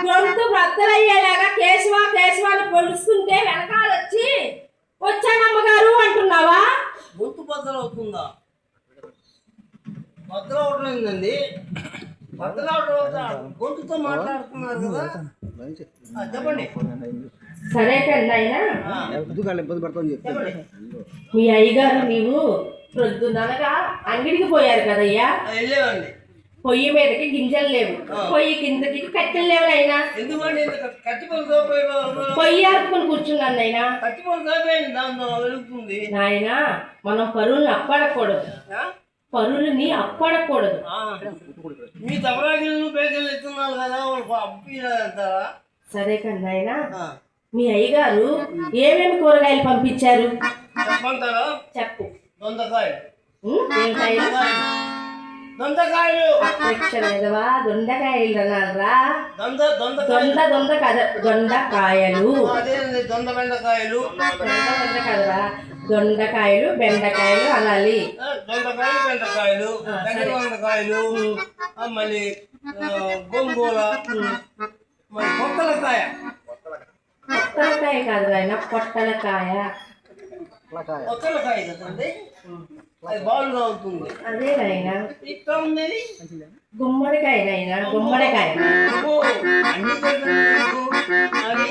గొంతు బ్రద్దలయ్యేలాగా కేశవా కేశవా అని పొలుస్తుంటే వెనకాల వచ్చానమ్మగారు అంటున్నావా? గొంతు బద్దలు అవుతుందా? బద్దలు అవడం ఏంటండి? బద్దలు అవడం గొంతుతో మాట్లాడుతున్నారు కదా, చెప్పండి. సరే కన్నా అయినా మీ అయ్యగారు నీవు ప్రొద్దుననగా అంగడికి పోయారు కదయ్యా. వెళ్ళేవండి. పొయ్యి మీదకి గింజలు లేవు, పొయ్యి కిందకి కట్టెలు లేవు అయినా. ఎందుకండి పొయ్యి ఆపుకొని కూర్చున్నాను అయినా. వెలుగుతుంది నాయన. మనం పరువుల్ని అప్పడకూడదు, పరువుని అప్పడకూడదు. మీ తమరాగిళ్ళు పేదలు ఎత్తున్నారు కదా, అంటారా? సరే కన్నా అయినా మీ అయ్యగారు ఏమేమి కూరగాయలు పంపించారు చెప్పంటారా? చెప్పు. దొండకాయలు. దొండకాయలు దొండకాయలు అన్నారా? దొండకాయలు కదరా, దొండకాయలు బెండకాయలు అనాలి. దొండకాయలు బెండకాయలు దొండకాయలు మళ్ళీ గోంగూర, మరి పొట్టలకాయ. పొట్టలకాయ కాదు ఆయన, పొట్టలకాయ. పొట్టలకాయ కదండి, అది బాగుగా ఉంటుంది. అదే నాయన. ఇక్కడ ఉండేది గుమ్మడికాయ నాయన, గుమ్మడికాయ. అన్ని